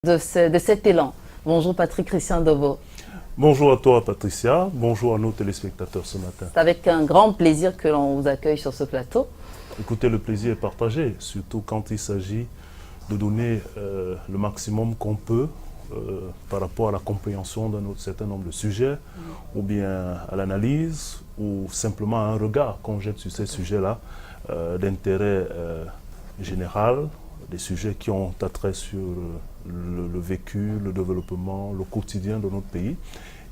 de cet élan. Bonjour Patrick Christian Dobo. Bonjour à toi Patricia, bonjour à nos téléspectateurs ce matin. C'est avec un grand plaisir que l'on vous accueille sur ce plateau. Écoutez, le plaisir est partagé, surtout quand il s'agit de donner le maximum qu'on peut par rapport à la compréhension d'un certain nombre de sujets, ou bien à l'analyse, ou simplement à un regard qu'on jette sur ces sujets-là d'intérêt général, des sujets qui ont attrait sur le vécu, le développement, le quotidien de notre pays,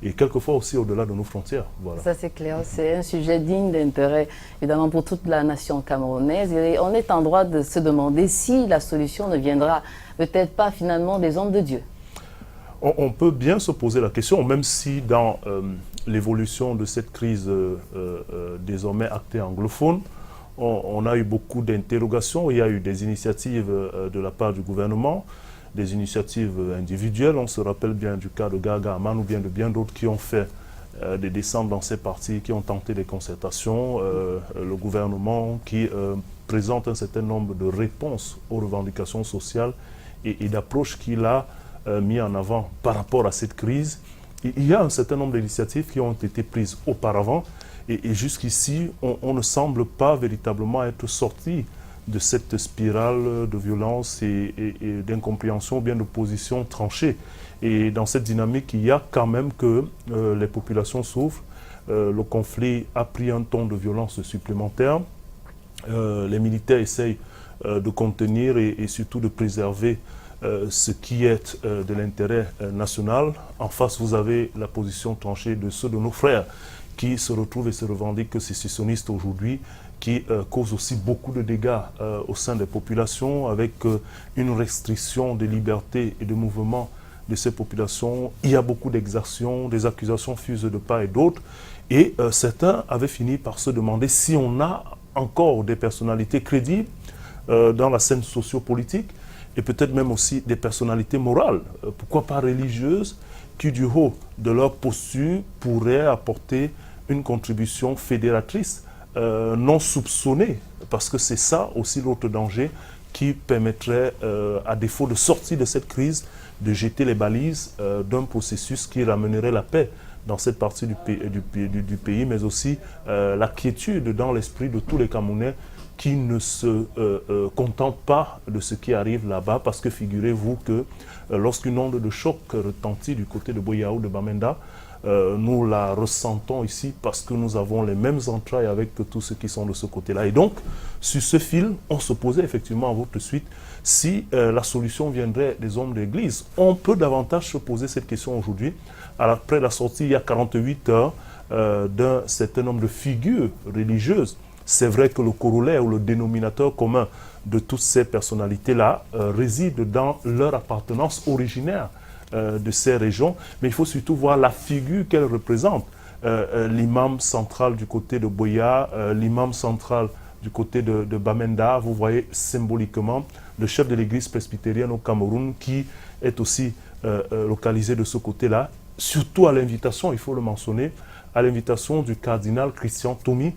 et quelquefois aussi au-delà de nos frontières. Voilà. Ça c'est clair, c'est un sujet digne d'intérêt, évidemment pour toute la nation camerounaise, et on est en droit de se demander si la solution ne viendra peut-être pas finalement des hommes de Dieu. On peut bien se poser la question, même si dans l'évolution de cette crise désormais actée anglophone, on a eu beaucoup d'interrogations, il y a eu des initiatives de la part du gouvernement, des initiatives individuelles. On se rappelle bien du cas de Gaga Aman ou bien de bien d'autres qui ont fait des descentes dans ces partis, qui ont tenté des concertations. Le gouvernement qui présente un certain nombre de réponses aux revendications sociales et d'approches qu'il a mis en avant par rapport à cette crise. Il y a un certain nombre d'initiatives qui ont été prises auparavant et jusqu'ici, on ne semble pas véritablement être sorti de cette spirale de violence et d'incompréhension, ou bien de positions tranchées. Et dans cette dynamique, il y a quand même que les populations souffrent. Le conflit a pris un ton de violence supplémentaire. Les militaires essayent de contenir et surtout de préserver ce qui est de l'intérêt national. En face, vous avez la position tranchée de ceux de nos frères qui se retrouvent et se revendiquent sécessionnistes aujourd'hui, qui causent aussi beaucoup de dégâts au sein des populations, avec une restriction des libertés et de mouvement de ces populations. Il y a beaucoup d'exactions, des accusations fusent de part et d'autre, et certains avaient fini par se demander si on a encore des personnalités crédibles dans la scène sociopolitique, et peut-être même aussi des personnalités morales, pourquoi pas religieuses, qui du haut de leur posture pourraient apporter une contribution fédératrice non soupçonnée, parce que c'est ça aussi l'autre danger qui permettrait, à défaut de sortir de cette crise, de jeter les balises d'un processus qui ramènerait la paix dans cette partie du pays, mais aussi la quiétude dans l'esprit de tous les Camerounais qui ne se contentent pas de ce qui arrive là-bas, parce que figurez-vous que lorsqu'une onde de choc retentit du côté de Boyao, de Bamenda, nous la ressentons ici parce que nous avons les mêmes entrailles avec tous ceux qui sont de ce côté-là. Et donc, sur ce fil, on se posait effectivement à votre suite si la solution viendrait des hommes de l'Église. On peut davantage se poser cette question aujourd'hui, après la sortie il y a 48 heures d'un certain nombre de figures religieuses. C'est vrai que le corollaire ou le dénominateur commun de toutes ces personnalités-là réside dans leur appartenance originaire de ces régions, mais il faut surtout voir la figure qu'elle représente. L'imam central du côté de Boya, l'imam central du côté de Bamenda, vous voyez symboliquement le chef de l'église presbytérienne au Cameroun qui est aussi localisé de ce côté-là, surtout à l'invitation, il faut le mentionner, à l'invitation du cardinal Christian Toumi,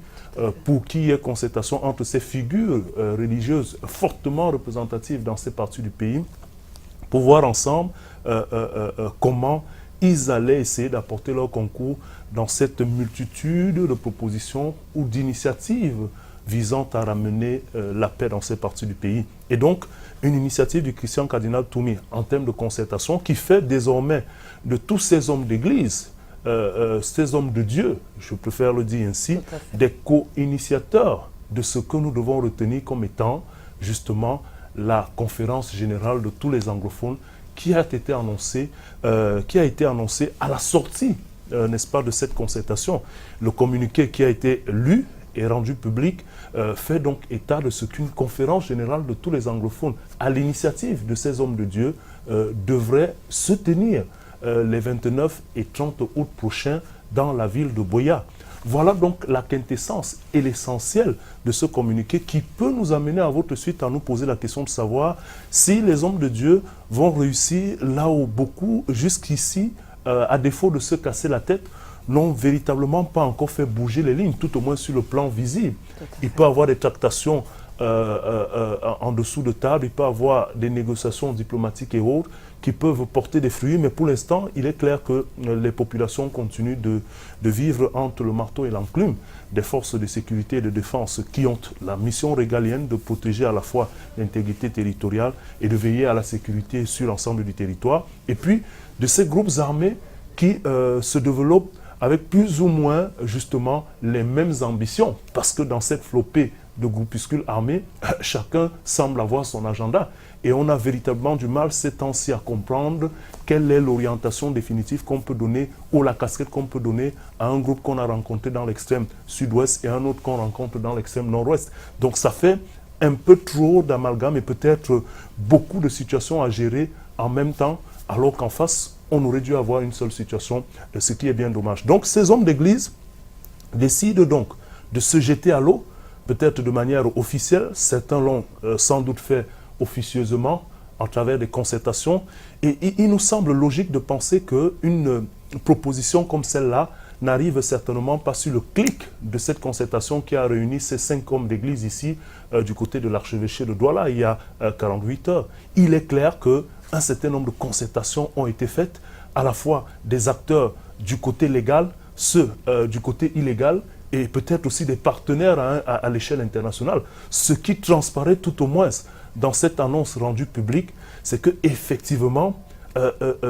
pour qu'il y ait concertation entre ces figures religieuses fortement représentatives dans ces parties du pays, pour voir ensemble comment ils allaient essayer d'apporter leur concours dans cette multitude de propositions ou d'initiatives visant à ramener la paix dans ces parties du pays. Et donc, une initiative du Christian cardinal Toumi en termes de concertation qui fait désormais de tous ces hommes d'église, ces hommes de Dieu, je préfère le dire ainsi, des co-initiateurs de ce que nous devons retenir comme étant justement la conférence générale de tous les anglophones qui a été annoncée à la sortie, n'est-ce pas, de cette concertation. Le communiqué qui a été lu et rendu public fait donc état de ce qu'une conférence générale de tous les anglophones, à l'initiative de ces hommes de Dieu, devrait se tenir les 29 et 30 août prochains dans la ville de Boya. Voilà donc la quintessence et l'essentiel de ce communiqué qui peut nous amener à votre suite à nous poser la question de savoir si les hommes de Dieu vont réussir là où beaucoup, jusqu'ici, à défaut de se casser la tête, n'ont véritablement pas encore fait bouger les lignes, tout au moins sur le plan visible. Il peut y avoir des tractations en dessous de table, il peut y avoir des négociations diplomatiques et autres qui peuvent porter des fruits, mais pour l'instant, il est clair que les populations continuent de vivre entre le marteau et l'enclume des forces de sécurité et de défense qui ont la mission régalienne de protéger à la fois l'intégrité territoriale et de veiller à la sécurité sur l'ensemble du territoire, et puis de ces groupes armés qui se développent avec plus ou moins justement les mêmes ambitions, parce que dans cette flopée de groupuscules armés, chacun semble avoir son agenda. Et on a véritablement du mal ces temps-ci à comprendre quelle est l'orientation définitive qu'on peut donner ou la casquette qu'on peut donner à un groupe qu'on a rencontré dans l'extrême sud-ouest et un autre qu'on rencontre dans l'extrême nord-ouest. Donc ça fait un peu trop d'amalgame et peut-être beaucoup de situations à gérer en même temps, alors qu'en face, on aurait dû avoir une seule situation, ce qui est bien dommage. Donc ces hommes d'église décident donc de se jeter à l'eau, peut-être de manière officielle, certains l'ont sans doute fait officieusement, à travers des concertations, et il nous semble logique de penser qu'une proposition comme celle-là n'arrive certainement pas sur le clic de cette concertation qui a réuni ces 5 hommes d'église ici, du côté de l'archevêché de Douala, il y a 48 heures. Il est clair qu'un certain nombre de concertations ont été faites, à la fois des acteurs du côté légal, ceux du côté illégal, et peut-être aussi des partenaires à l'échelle internationale. Ce qui transparaît tout au moins dans cette annonce rendue publique, c'est qu'effectivement,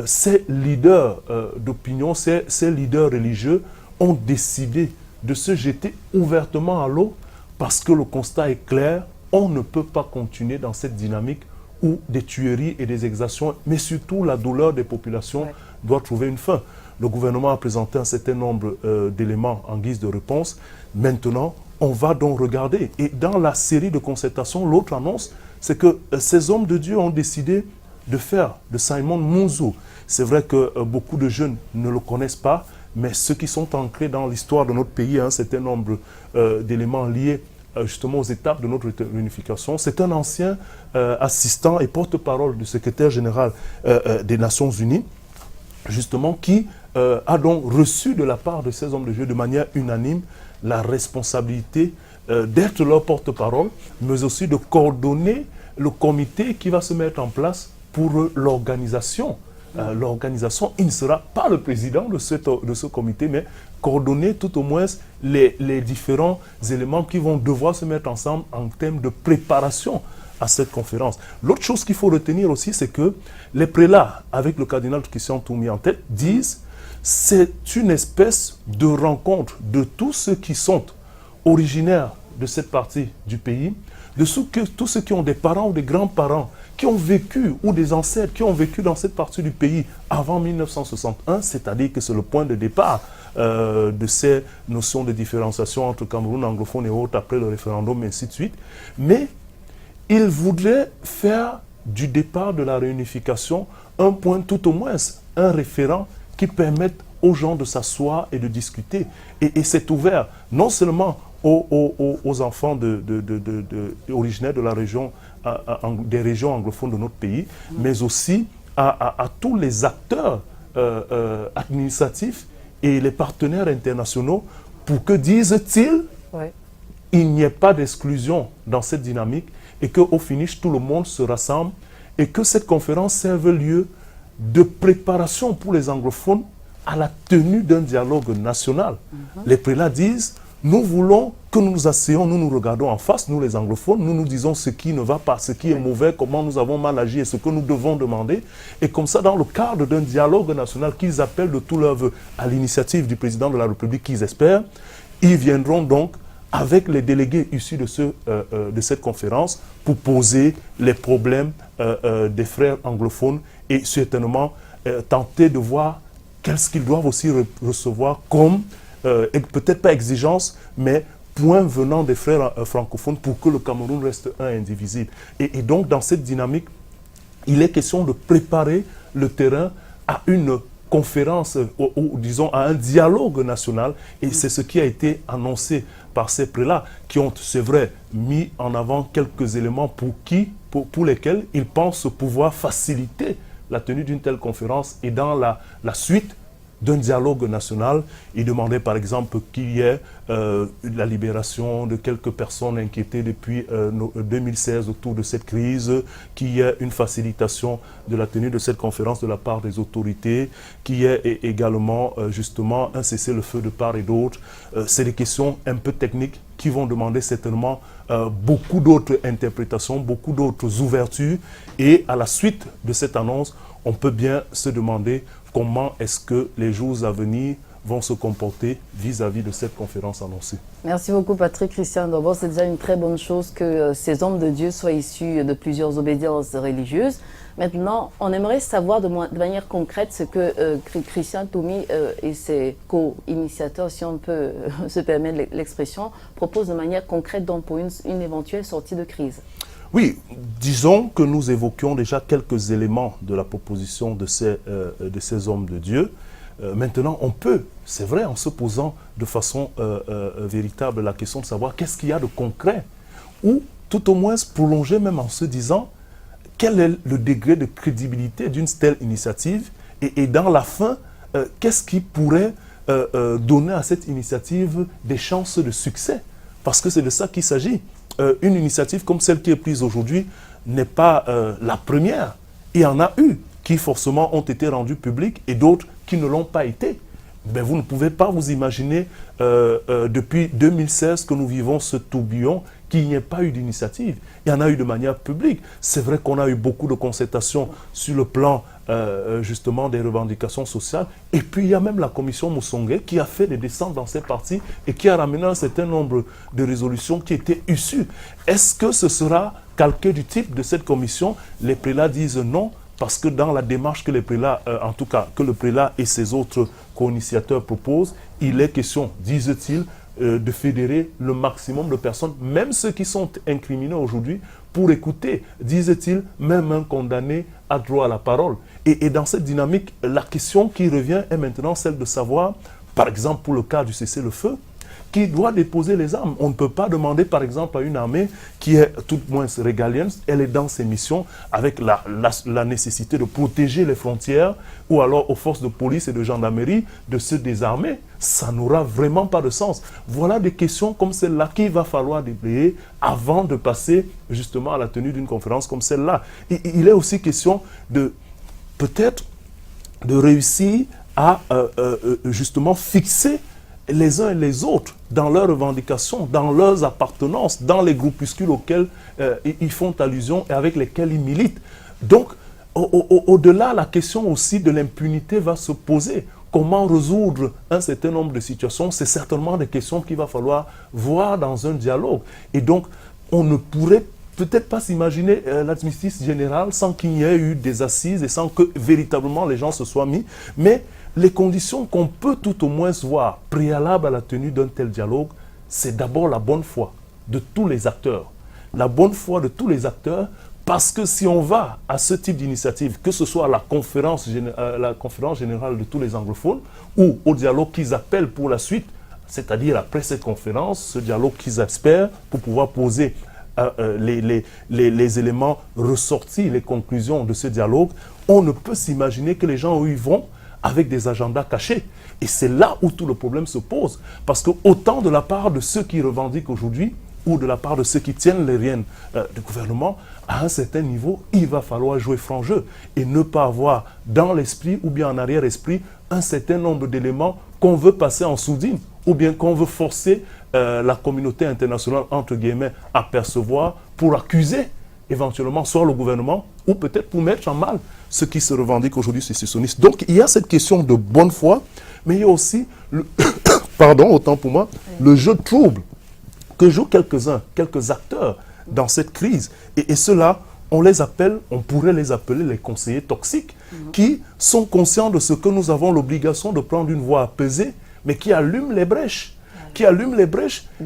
ces leaders d'opinion, ces leaders religieux ont décidé de se jeter ouvertement à l'eau parce que le constat est clair, on ne peut pas continuer dans cette dynamique où des tueries et des exactions, mais surtout la douleur des populations doit trouver une fin. Le gouvernement a présenté un certain nombre d'éléments en guise de réponse. Maintenant, on va donc regarder. Et dans la série de concertations, l'autre annonce, c'est que ces hommes de Dieu ont décidé de faire de Simon Munzu. C'est vrai que beaucoup de jeunes ne le connaissent pas, mais ceux qui sont ancrés dans l'histoire de notre pays, un certain nombre d'éléments liés justement aux étapes de notre réunification. C'est un ancien assistant et porte-parole du secrétaire général des Nations Unies, justement, qui a donc reçu de la part de ces hommes de Dieu de manière unanime la responsabilité d'être leur porte-parole, mais aussi de coordonner le comité qui va se mettre en place pour l'organisation. L'organisation, il ne sera pas le président de ce comité, mais coordonner tout au moins les différents éléments qui vont devoir se mettre ensemble en termes de préparation à cette conférence. L'autre chose qu'il faut retenir aussi, c'est que les prélats, avec le cardinal Christian Toumi en tête, disent c'est une espèce de rencontre de tous ceux qui sont originaires de cette partie du pays, de tous ceux qui ont des parents ou des grands-parents qui ont vécu, ou des ancêtres qui ont vécu dans cette partie du pays avant 1961, c'est-à-dire que c'est le point de départ de ces notions de différenciation entre Cameroun anglophone et autres après le référendum, et ainsi de suite. Mais il voudrait faire du départ de la réunification un point, tout au moins un référent qui permette aux gens de s'asseoir et de discuter. Et c'est ouvert non seulement aux enfants originaires de la région, des régions anglophones de notre pays, mais aussi à tous les acteurs administratifs et les partenaires internationaux pour que, disent-ils, il n'y ait pas d'exclusion dans cette dynamique et qu'au finish, tout le monde se rassemble et que cette conférence serve lieu de préparation pour les anglophones à la tenue d'un dialogue national. Les prélats disent, nous voulons que nous nous asseyons, nous nous regardons en face, nous les anglophones, nous nous disons ce qui ne va pas, ce qui est mauvais, comment nous avons mal agi et ce que nous devons demander. Et comme ça, dans le cadre d'un dialogue national qu'ils appellent de tout leur vœu, à l'initiative du président de la République qu'ils espèrent, ils viendront donc avec les délégués issus de cette conférence pour poser les problèmes des frères anglophones et certainement tenter de voir qu'est-ce qu'ils doivent aussi recevoir comme, et peut-être pas exigence, mais point venant des frères francophones pour que le Cameroun reste un indivisible. Et donc, dans cette dynamique, il est question de préparer le terrain à une conférence, ou disons à un dialogue national, et c'est ce qui a été annoncé par ces prélats qui ont, c'est vrai, mis en avant quelques éléments pour lesquels ils pensent pouvoir faciliter la tenue d'une telle conférence et dans la suite d'un dialogue national. Il demandait par exemple qu'il y ait la libération de quelques personnes inquiétées depuis 2016 autour de cette crise, qu'il y ait une facilitation de la tenue de cette conférence de la part des autorités, qu'il y ait également justement un cessez-le-feu de part et d'autre. C'est des questions un peu techniques qui vont demander certainement beaucoup d'autres interprétations, beaucoup d'autres ouvertures. Et à la suite de cette annonce, on peut bien se demander comment est-ce que les jours à venir vont se comporter vis-à-vis de cette conférence annoncée. Merci beaucoup Patrick Christian Ndobor. C'est déjà une très bonne chose que ces hommes de Dieu soient issus de plusieurs obédiences religieuses. Maintenant, on aimerait savoir de manière concrète ce que Christian Toumi et ses co-initiateurs, si on peut se permettre l'expression, proposent de manière concrète donc pour une éventuelle sortie de crise. Oui, disons que nous évoquions déjà quelques éléments de la proposition de ces hommes de Dieu. Maintenant, on peut, c'est vrai, en se posant de façon véritable la question de savoir qu'est-ce qu'il y a de concret, ou tout au moins se prolonger même en se disant quel est le degré de crédibilité d'une telle initiative et dans la fin, qu'est-ce qui pourrait donner à cette initiative des chances de succès, parce que c'est de ça qu'il s'agit. Une initiative comme celle qui est prise aujourd'hui n'est pas la première. Il y en a eu qui forcément ont été rendus publics et d'autres qui ne l'ont pas été. Mais vous ne pouvez pas vous imaginer depuis 2016 que nous vivons ce tourbillon qu'il n'y ait pas eu d'initiative. Il y en a eu de manière publique. C'est vrai qu'on a eu beaucoup de concertations sur le plan justement des revendications sociales. Et puis il y a même la commission Moussongue qui a fait des descentes dans ces partis et qui a ramené un certain nombre de résolutions qui étaient issues. Est-ce que ce sera calqué du type de cette commission? Les prélats disent non, parce que dans la démarche que les prélats, en tout cas que le prélat et ses autres co-initiateurs proposent, il est question, disent-ils, de fédérer le maximum de personnes, même ceux qui sont incriminés aujourd'hui, pour écouter, disent-ils, même un condamné a droit à la parole. Et dans cette dynamique, la question qui revient est maintenant celle de savoir, par exemple pour le cas du cessez-le-feu, qui doit déposer les armes. On ne peut pas demander, par exemple, à une armée qui est tout moins régalienne, elle est dans ses missions avec la nécessité de protéger les frontières, ou alors aux forces de police et de gendarmerie de se désarmer. Ça n'aura vraiment pas de sens. Voilà des questions comme celle-là qu'il va falloir déblayer avant de passer justement à la tenue d'une conférence comme celle-là. Il est aussi question de peut-être de réussir à justement fixer les uns et les autres dans leurs revendications, dans leurs appartenances, dans les groupuscules auxquels ils font allusion et avec lesquels ils militent. Donc, au-delà, la question aussi de l'impunité va se poser. Comment résoudre un certain nombre de situations? C'est certainement des questions qu'il va falloir voir dans un dialogue. Et donc, on ne pourrait peut-être pas s'imaginer l'administration générale sans qu'il y ait eu des assises et sans que véritablement les gens se soient mis. Mais les conditions qu'on peut tout au moins voir préalables à la tenue d'un tel dialogue, c'est d'abord la bonne foi de tous les acteurs. La bonne foi de tous les acteurs, parce que si on va à ce type d'initiative, que ce soit à la conférence générale de tous les anglophones ou au dialogue qu'ils appellent pour la suite, c'est-à-dire après cette conférence, ce dialogue qu'ils espèrent pour pouvoir poser les éléments ressortis, les conclusions de ce dialogue, on ne peut s'imaginer que les gens y vont avec des agendas cachés. Et c'est là où tout le problème se pose. Parce que autant de la part de ceux qui revendiquent aujourd'hui, ou de la part de ceux qui tiennent les rênes du gouvernement, à un certain niveau, il va falloir jouer franc jeu et ne pas avoir dans l'esprit ou bien en arrière-esprit un certain nombre d'éléments qu'on veut passer en sourdine ou bien qu'on veut forcer la communauté internationale, entre guillemets, à percevoir pour accuser éventuellement soit le gouvernement ou peut-être pour mettre en mal ceux qui se revendiquent aujourd'hui sécessionnistes. Donc il y a cette question de bonne foi, mais il y a aussi, pardon, autant pour moi, le jeu de trouble que jouent quelques-uns, quelques acteurs dans cette crise. Et ceux-là, on pourrait les appeler les conseillers toxiques, qui sont conscients de ce que nous avons l'obligation de prendre une voie apaisée, mais qui allument les brèches.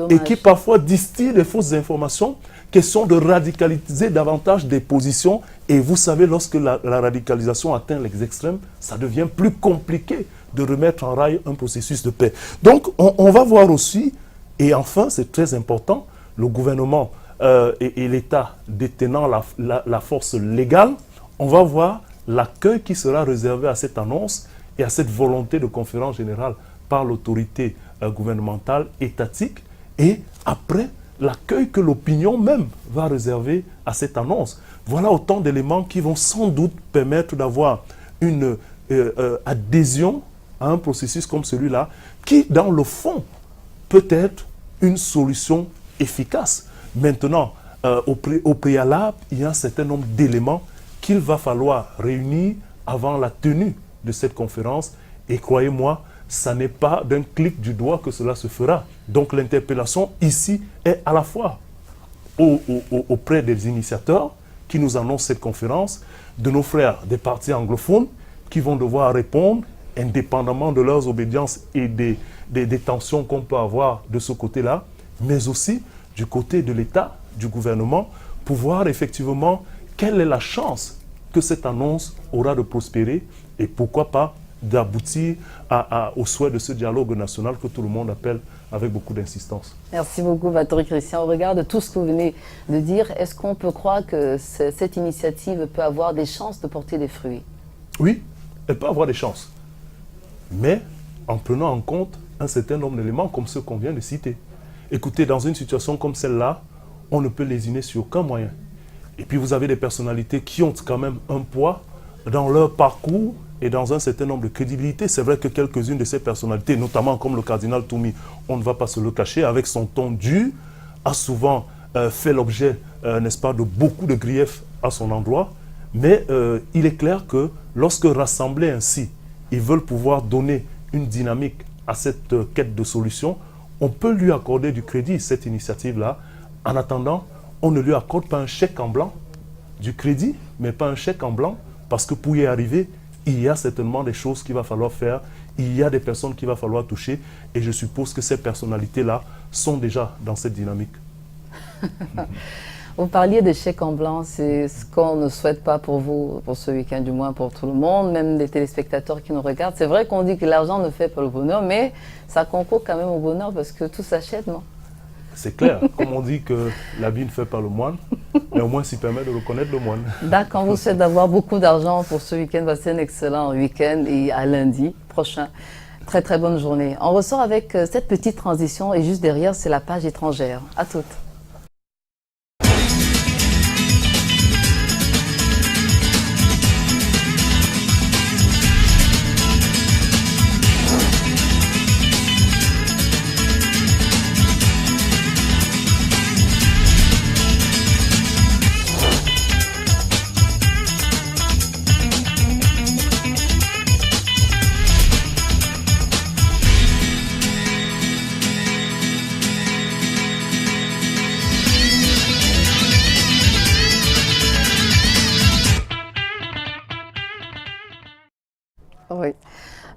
Et qui parfois distillent des fausses informations, question de radicaliser davantage des positions. Et vous savez, lorsque la radicalisation atteint les extrêmes, ça devient plus compliqué de remettre en rail un processus de paix. Donc, on va voir aussi, et enfin, c'est très important, le gouvernement et l'État détenant la force légale, on va voir l'accueil qui sera réservé à cette annonce et à cette volonté de conférence générale par l'autorité gouvernementale, étatique, et après, l'accueil que l'opinion même va réserver à cette annonce. Voilà autant d'éléments qui vont sans doute permettre d'avoir une adhésion à un processus comme celui-là, qui, dans le fond, peut être une solution efficace. Maintenant, au préalable, il y a un certain nombre d'éléments qu'il va falloir réunir avant la tenue de cette conférence. Et croyez-moi, ça n'est pas d'un clic du doigt que cela se fera. Donc l'interpellation ici est à la fois auprès des initiateurs qui nous annoncent cette conférence, de nos frères des partis anglophones qui vont devoir répondre indépendamment de leurs obédiences et des tensions qu'on peut avoir de ce côté-là, mais aussi du côté de l'État, du gouvernement, pour voir effectivement quelle est la chance que cette annonce aura de prospérer et pourquoi pas d'aboutir au souhait de ce dialogue national que tout le monde appelle avec beaucoup d'insistance. Merci beaucoup, Patrick Christian. Au regard de tout ce que vous venez de dire, est-ce qu'on peut croire que cette initiative peut avoir des chances de porter des fruits? Oui, elle peut avoir des chances, mais en prenant en compte un certain nombre d'éléments comme ceux qu'on vient de citer. Écoutez, dans une situation comme celle-là, on ne peut lésiner sur aucun moyen. Et puis vous avez des personnalités qui ont quand même un poids dans leur parcours et dans un certain nombre de crédibilités. C'est vrai que quelques-unes de ces personnalités, notamment comme le cardinal Toumi, on ne va pas se le cacher, avec son ton dur, a souvent fait l'objet, n'est-ce pas, de beaucoup de griefs à son endroit. Mais il est clair que lorsque rassemblés ainsi, ils veulent pouvoir donner une dynamique à cette quête de solution, on peut lui accorder du crédit, cette initiative-là. En attendant, on ne lui accorde pas un chèque en blanc, du crédit, mais pas un chèque en blanc, parce que pour y arriver, il y a certainement des choses qu'il va falloir faire, il y a des personnes qu'il va falloir toucher, et je suppose que ces personnalités-là sont déjà dans cette dynamique. Vous parliez de chèque en blanc, c'est ce qu'on ne souhaite pas pour vous, pour ce week-end, du moins pour tout le monde, même des téléspectateurs qui nous regardent. C'est vrai qu'on dit que l'argent ne fait pas le bonheur, mais ça concourt quand même au bonheur parce que tout s'achète, non? C'est clair, comme on dit que l'habit ne fait pas le moine, mais au moins s'y permet de reconnaître le moine. D'accord, on vous souhaite d'avoir beaucoup d'argent pour ce week-end. Passez un excellent week-end et à lundi prochain. Très très bonne journée. On ressort avec cette petite transition et juste derrière, c'est la page étrangère. À toutes. Oui.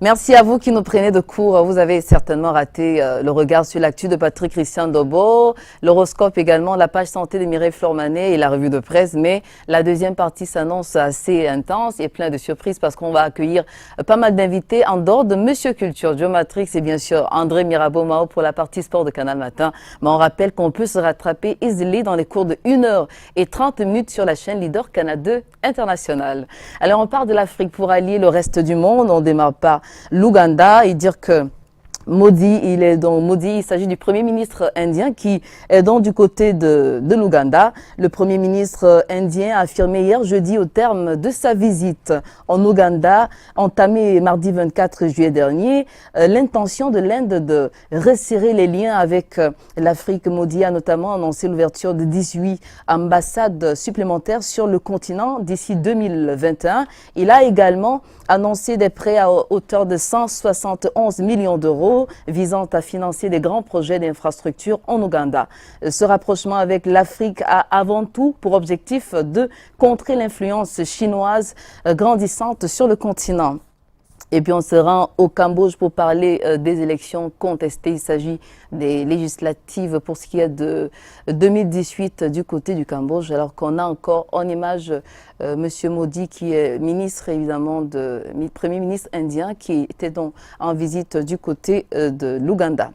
Merci à vous qui nous prenez de court. Vous avez certainement raté le regard sur l'actu de Patrick Christian Dobo, l'horoscope également, la page santé de Mireille Flormanet et la revue de presse. Mais la deuxième partie s'annonce assez intense et plein de surprises parce qu'on va accueillir pas mal d'invités en dehors de Monsieur Culture, Joe Matrix et bien sûr André Mirabeau-Mao pour la partie sport de Canal Matin. Mais on rappelle qu'on peut se rattraper easily dans les cours de 1h30 sur la chaîne Leader Canal 2 International. Alors on part de l'Afrique pour allier le reste du monde. On démarre par l'Ouganda et dire que Modi, il s'agit du Premier ministre indien qui est donc du côté de l'Ouganda. Le Premier ministre indien a affirmé hier jeudi au terme de sa visite en Ouganda, entamée mardi 24 juillet dernier, l'intention de l'Inde de resserrer les liens avec l'Afrique. Modi a notamment annoncé l'ouverture de 18 ambassades supplémentaires sur le continent d'ici 2021. Il a également annoncé des prêts à hauteur de 171 millions d'euros visant à financer des grands projets d'infrastructure en Ouganda. Ce rapprochement avec l'Afrique a avant tout pour objectif de contrer l'influence chinoise grandissante sur le continent. Et puis on se rend au Cambodge pour parler des élections contestées. Il s'agit des législatives pour ce qui est de 2018 du côté du Cambodge, alors qu'on a encore en image Monsieur Modi qui est ministre évidemment Premier ministre indien qui était donc en visite du côté de l'Ouganda.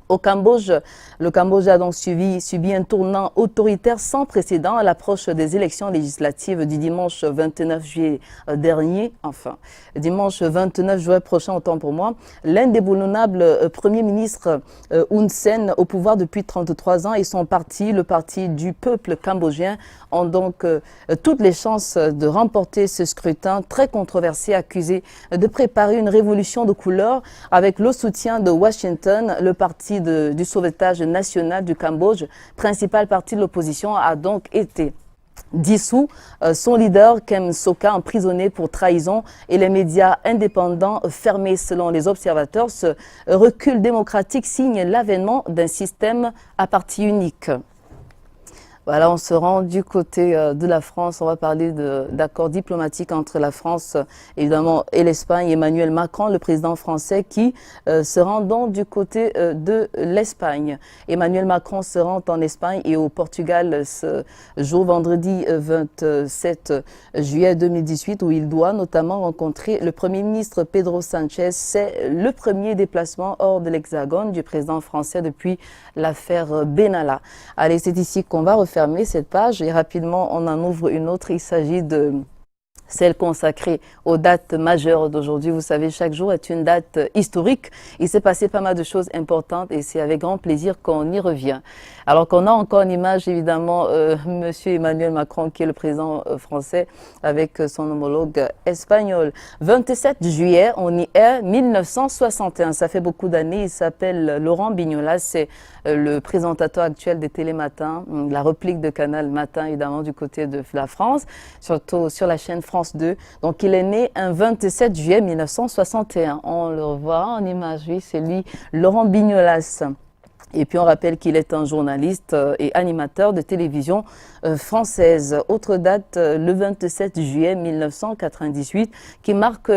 Au Cambodge, le Cambodge a donc subi un tournant autoritaire sans précédent à l'approche des élections législatives du dimanche 29 juillet dernier. Enfin, dimanche 29 juillet prochain, autant pour moi, l'indéboulonnable Premier ministre Hun Sen, au pouvoir depuis 33 ans, et son parti, le Parti du peuple cambodgien, ont donc toutes les chances de remporter ce scrutin très controversé, accusé de préparer une révolution de couleur avec le soutien de Washington. Le parti du sauvetage national du Cambodge, principal parti de l'opposition, a donc été dissous, son leader Kem Sokha emprisonné pour trahison et les médias indépendants fermés selon les observateurs. Ce recul démocratique signe l'avènement d'un système à parti unique. Voilà, on se rend du côté de la France. On va parler d'accords diplomatiques entre la France, évidemment, et l'Espagne. Emmanuel Macron, le président français, qui se rend donc du côté de l'Espagne. Emmanuel Macron se rend en Espagne et au Portugal ce jour, vendredi 27 juillet 2018, où il doit notamment rencontrer le Premier ministre Pedro Sánchez. C'est le premier déplacement hors de l'Hexagone du président français depuis l'affaire Benalla. Allez, c'est ici qu'on va refermer cette page et rapidement on en ouvre une autre. Il s'agit de celle consacrée aux dates majeures d'aujourd'hui. Vous savez, chaque jour est une date historique. Il s'est passé pas mal de choses importantes et c'est avec grand plaisir qu'on y revient. Alors qu'on a encore en image, évidemment, Monsieur Emmanuel Macron, qui est le président français, avec son homologue espagnol. 27 juillet, on y est, 1961. Ça fait beaucoup d'années. Il s'appelle Laurent Bignola. C'est le présentateur actuel des Télématins, la réplique de Canal Matin, évidemment, du côté de la France, surtout sur la chaîne France 2. Donc, il est né un 27 juillet 1961. On le revoit en image, oui, c'est lui, Laurent Bignolas. Et puis on rappelle qu'il est un journaliste et animateur de télévision française. Autre date, le 27 juillet 1998, qui marque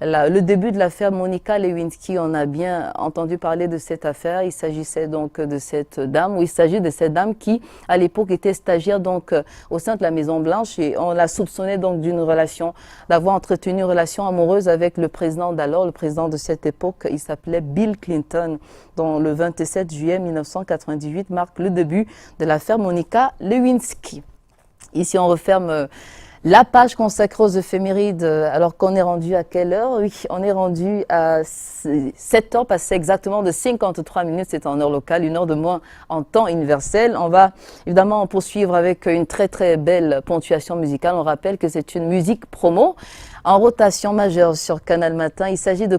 le début de l'affaire Monica Lewinsky. On a bien entendu parler de cette affaire. Il s'agissait donc de cette dame, ou il s'agit de cette dame qui, à l'époque, était stagiaire donc au sein de la Maison Blanche, et on la soupçonnait donc d'une relation, d'avoir entretenu une relation amoureuse avec le président d'alors, le président de cette époque. Il s'appelait Bill Clinton, dont le 27 juillet 1998 marque le début de l'affaire Monica Lewinsky. Ici, on referme la page consacrée aux éphémérides, alors qu'on est rendu à quelle heure? Oui, on est rendu à 7 heures, passé exactement de 53 minutes, c'est en heure locale, 1 heure de moins en temps universel. On va évidemment poursuivre avec une très très belle ponctuation musicale. On rappelle que c'est une musique promo en rotation majeure sur Canal Matin. Il s'agit de